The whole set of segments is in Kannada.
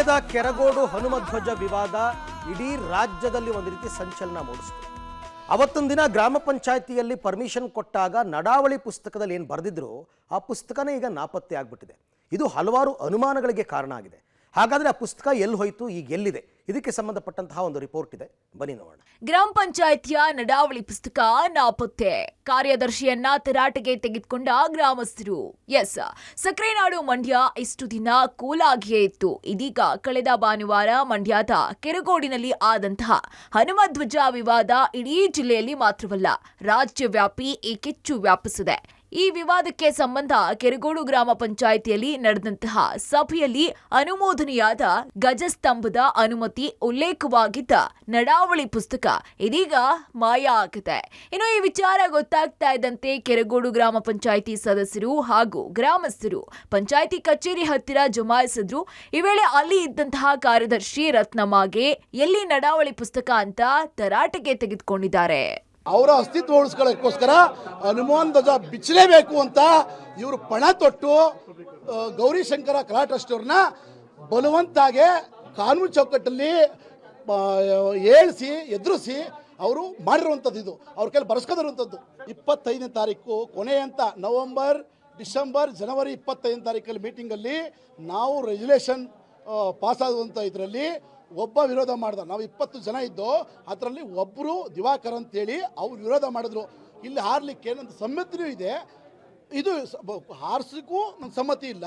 ಮಂಡ್ಯದ ಕೆರಗೋಡು ಹನುಮಧ್ವಜ ವಿವಾದ ಇಡೀ ರಾಜ್ಯದಲ್ಲಿ ಒಂದು ರೀತಿ ಸಂಚಲನ ಮೂಡಿಸಿತು. ಅವತ್ತೊಂದು ದಿನ ಗ್ರಾಮ ಪಂಚಾಯಿತಿಯಲ್ಲಿ ಪರ್ಮಿಷನ್ ಕೊಟ್ಟಾಗ ನಡಾವಳಿ ಪುಸ್ತಕದಲ್ಲಿ ಏನು ಬರೆದಿದ್ರು ಆ ಪುಸ್ತಕನೇ ಈಗ ನಾಪತ್ತೆ ಆಗ್ಬಿಟ್ಟಿದೆ. ಇದು ಹಲವಾರು ಅನುಮಾನಗಳಿಗೆ ಕಾರಣ ಆಗಿದೆ. ಹಾಗಾದ್ರೆ ಆ ಪುಸ್ತಕ ಎಲ್ಲಿ ಹೋಯಿತು, ಈಗ ಎಲ್ಲಿದೆ? ಇದಕ್ಕೆ ಸಂಬಂಧಪಟ್ಟಂತಹ ಒಂದು ರಿಪೋರ್ಟ್ ಇದೆ, ಬನ್ನಿ ನೋಡೋಣ. ಗ್ರಾಮ ಪಂಚಾಯಿತಿಯ ನಡಾವಳಿ ಪುಸ್ತಕ ನಾಪತ್ತೆ. ಕಾರ್ಯದರ್ಶಿಯನ್ನ ತರಾಟೆಗೆ ತೆಗೆದುಕೊಂಡ ಗ್ರಾಮಸ್ಥರು. ಸಕ್ರೆನಾಡು ಮಂಡ್ಯ ಇಷ್ಟು ದಿನ ಕೂಲಾಗಿಯೇ ಇತ್ತು. ಇದೀಗ ಕಳೆದ ಭಾನುವಾರ ಮಂಡ್ಯದ ಕೆರಗೋಡಿನಲ್ಲಿ ಆದಂತಹ ಹನುಮಧ್ವಜ ವಿವಾದ ಇಡೀ ಜಿಲ್ಲೆಯಲ್ಲಿ ಮಾತ್ರವಲ್ಲ, ರಾಜ್ಯವ್ಯಾಪಿ ಈ ಕಿಚ್ಚು ವ್ಯಾಪಿಸಿದೆ. ಈ ವಿವಾದಕ್ಕೆ ಸಂಬಂಧ ಕೆರಗೋಡು ಗ್ರಾಮ ಪಂಚಾಯಿತಿಯಲ್ಲಿ ನಡೆದಂತಹ ಸಭೆಯಲ್ಲಿ ಅನುಮೋದನೆಯಾದ ಗಜಸ್ತಂಭದ ಅನುಮತಿ ಉಲ್ಲೇಖವಾಗಿದ್ದ ನಡಾವಳಿ ಪುಸ್ತಕ ಇದೀಗ ಮಾಯ ಆಗಿದೆ. ಇನ್ನು ಈ ವಿಚಾರ ಗೊತ್ತಾಗ್ತಾ ಇದ್ದಂತೆ ಕೆರಗೋಡು ಗ್ರಾಮ ಪಂಚಾಯಿತಿ ಸದಸ್ಯರು ಹಾಗೂ ಗ್ರಾಮಸ್ಥರು ಪಂಚಾಯಿತಿ ಕಚೇರಿ ಹತ್ತಿರ ಜಮಾಯಿಸಿದ್ರು. ಈ ವೇಳೆ ಅಲ್ಲಿ ಇದ್ದಂತಹ ಕಾರ್ಯದರ್ಶಿ ರತ್ನಮ್ಮಗೆ ಎಲ್ಲಿ ನಡಾವಳಿ ಪುಸ್ತಕ ಅಂತ ತರಾಟೆಗೆ ತೆಗೆದುಕೊಂಡಿದ್ದಾರೆ. ಅವರ ಅಸ್ತಿತ್ವ ಉಳಿಸ್ಕೊಳ್ಳೋಕ್ಕೋಸ್ಕರ ಹನುಮಾನ್ ಧ್ವಜ ಬಿಚ್ಚಲೇಬೇಕು ಅಂತ ಇವರು ಪಣ ತೊಟ್ಟು ಗೌರಿಶಂಕರ ಕಲಾ ಟ್ರಸ್ಟ್ ಅವ್ರನ್ನ ಬಲವಂತಾಗೆ ಕಾನೂನು ಚೌಕಟ್ಟಲ್ಲಿ ಎದುರಿಸಿ ಅವರು ಮಾಡಿರುವಂಥದ್ದು. ಇದು ಅವ್ರ ಕೈಲಿ ಬರೆಸ್ಕೊಂಡಿರುವಂಥದ್ದು. 25ನೇ ತಾರೀಕು ಕೊನೆಯಂತ ನವೆಂಬರ್, ಡಿಸೆಂಬರ್, ಜನವರಿ 25ನೇ ತಾರೀಕಲ್ಲಿ ಮೀಟಿಂಗಲ್ಲಿ ನಾವು ರೆಗ್ಯುಲೇಷನ್ ಪಾಸ್ ಆಗುವಂಥ ಇದರಲ್ಲಿ ಒಬ್ಬ ವಿರೋಧ ಮಾಡ್ದ. ನಾವು 20 ಜನ ಇದ್ದೋ, ಅದರಲ್ಲಿ ಒಬ್ಬರು ದಿವಾಕರ್ ಅಂತೇಳಿ ಅವ್ರು ವಿರೋಧ ಮಾಡಿದ್ರು. ಇಲ್ಲಿ ಹಾರಲಿಕ್ಕೆ ನನ್ನ ಸಮ್ಮತಿನೂ ಇದೆ, ಇದು ಹಾರಿಸಲಿಕ್ಕೂ ನನ್ನ ಸಮ್ಮತಿ ಇಲ್ಲ,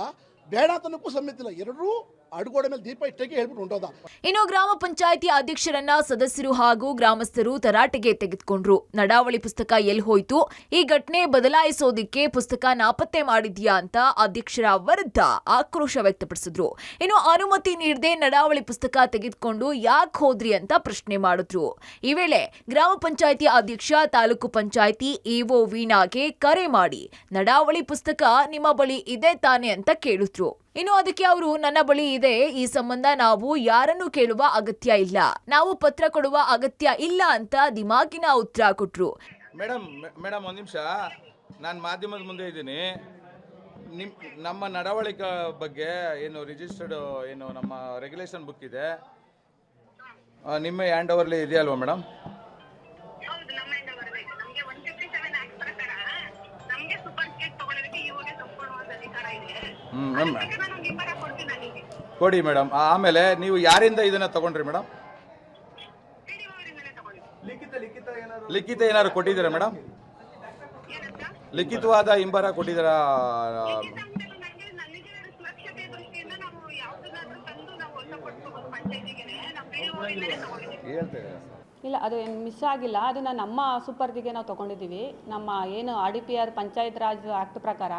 ಬೇಡ ಅಂತನಕ್ಕೂ ಸಮ್ಮತಿ ಇಲ್ಲ. ಎರಡರೂ ಅಡುಗೋಡೆ ಮೇಲೆ ದೀಪ ಇಟ್ಟಾಗಿ ಹೇಳ್ಬಿಟ್ಟು ಹೊಂಟೋದ. ಇನ್ನು ಗ್ರಾಮ ಪಂಚಾಯಿತಿ ಅಧ್ಯಕ್ಷರನ್ನ ಸದಸ್ಯರು ಹಾಗೂ ಗ್ರಾಮಸ್ಥರು ತರಾಟೆಗೆ ತೆಗೆದುಕೊಂಡ್ರು. ನಡಾವಳಿ ಪುಸ್ತಕ ಎಲ್ಲಿ ಹೋಯ್ತು, ಈ ಘಟನೆ ಬದಲಾಯಿಸೋದಿಕ್ಕೆ ಪುಸ್ತಕ ನಾಪತ್ತೆ ಮಾಡಿದ್ಯಾ ಅಂತ ಅಧ್ಯಕ್ಷರ ವಿರುದ್ಧ ಆಕ್ರೋಶ ವ್ಯಕ್ತಪಡಿಸಿದ್ರು. ಇನ್ನು ಅನುಮತಿ ನೀಡದೆ ನಡಾವಳಿ ಪುಸ್ತಕ ತೆಗೆದುಕೊಂಡು ಯಾಕೆ ಹೋದ್ರಿ ಅಂತ ಪ್ರಶ್ನೆ ಮಾಡಿದ್ರು. ಈ ವೇಳೆ ಗ್ರಾಮ ಪಂಚಾಯಿತಿ ಅಧ್ಯಕ್ಷ ತಾಲೂಕು ಪಂಚಾಯಿತಿ ಇಒ ವೀಣಾಗೆ ಕರೆ ಮಾಡಿ ನಡಾವಳಿ ಪುಸ್ತಕ ನಿಮ್ಮ ಬಳಿ ಇದೆ ತಾನೆ ಅಂತ ಕೇಳಿದ್ರು. ಇನ್ನು ಅದಕ್ಕೆ ಅವರು ನನ್ನ ಬಳಿ ಇದೆ, ಈ ಸಂಬಂಧ ನಾವು ಯಾರನ್ನು ಕೇಳುವ ಅಗತ್ಯ ಇಲ್ಲ, ನಾವು ಪತ್ರ ಕೊಡುವ ಅಗತ್ಯ ಇಲ್ಲ ಅಂತ ದಿಮಾಗಿನ ಉತ್ತರ ಕೊಟ್ರು. ಮೇಡಮ್ ಒಂದು ನಿಮಿಷ, ನಾನು ಮಾಧ್ಯಮದ ಮುಂದೆ ಇದ್ದೀನಿ. ನಮ್ಮ ನಡವಳಿಕೆ ಬಗ್ಗೆ ಏನು ರಿಜಿಸ್ಟರ್ಡ್ ಏನು ನಮ್ಮ ರೆಗ್ಯುಲೇಷನ್ ಬುಕ್ ಇದೆ, ನಿಮ್ಮ ಹ್ಯಾಂಡ್ ಓವರ್ಲಿ ಇದೆಯಲ್ವಾ ಮೇಡಮ್? ಕೊಡಿ ಮೇಡಮ್. ಆಮೇಲೆ ನೀವು ಯಾರಿಂದ ಇದನ್ನ ತಗೊಂಡ್ರಿ ಮೇಡಮ್? ಲಿಖಿತ ಏನಾದ್ರು ಕೊಟ್ಟಿದ್ದೀರಾ ಮೇಡಮ್? ಲಿಖಿತವಾದ ಹಿಂಬರ ಕೊಟ್ಟಿದ್ದೀರಾ? ಇಲ್ಲ, ಅದು ಏನು ಮಿಸ್ ಆಗಿಲ್ಲ. ಅದನ್ನು ನಮ್ಮ ಸುಪರ್ದಿಗೆ ನಾವು ತೊಗೊಂಡಿದ್ದೀವಿ. ನಮ್ಮ ಏನು RDPR ಪಂಚಾಯತ್ ರಾಜ್ ಆ್ಯಕ್ಟ್ ಪ್ರಕಾರ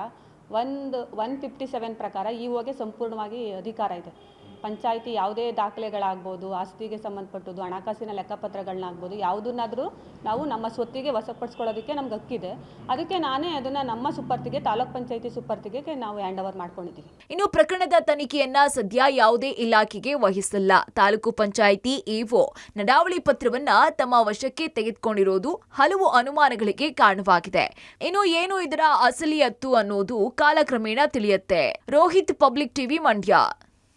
157 ಪ್ರಕಾರ ಇಒಗೆ ಸಂಪೂರ್ಣವಾಗಿ ಅಧಿಕಾರ ಇದೆ. ಪಂಚಾಯಿತಿ ಯಾವುದೇ ದಾಖಲೆಗಳಾಗ್ಬೋದು, ಆಸ್ತಿಗೆ ಸಂಬಂಧಪಟ್ಟದ್ದು, ಹಣಕಾಸಿನ ಲೆಕ್ಕಪತ್ರಗಳನ್ನಾಗ್ಬೋದು, ಯಾವುದನ್ನಾದರೂ ನಾವು ನಮ್ಮ ಸ್ವತ್ತಿಗೆ ವಶಪಡಿಸ್ಕೊಳ್ಳೋದಕ್ಕೆ ನಮ್ಗೆ ಹಕ್ಕಿದೆ. ಅದಕ್ಕೆ ನಾನೇ ಅದನ್ನು ನಮ್ಮ ಸುಪರ್ತಿಗೆ, ತಾಲೂಕ್ ಪಂಚಾಯಿತಿ ಸುಪರ್ತಿಗೆ ನಾವು ಹ್ಯಾಂಡ್ ಓವರ್ ಮಾಡ್ಕೊಂಡಿದ್ದೀವಿ. ಇನ್ನು ಪ್ರಕರಣದ ತನಿಖೆಯನ್ನ ಸದ್ಯ ಯಾವುದೇ ಇಲಾಖೆಗೆ ವಹಿಸಲ್ಲ. ತಾಲೂಕು ಪಂಚಾಯಿತಿ ಇಒ ನಡಾವಳಿ ಪತ್ರವನ್ನ ತಮ್ಮ ವಶಕ್ಕೆ ತೆಗೆದುಕೊಂಡಿರೋದು ಹಲವು ಅನುಮಾನಗಳಿಗೆ ಕಾರಣವಾಗಿದೆ. ಇನ್ನು ಏನು ಇದರ ಅಸಲಿಯತ್ತು ಅನ್ನೋದು ಕಾಲಕ್ರಮೇಣ ತಿಳಿಯುತ್ತೆ. Rohit, public TV, Mandya.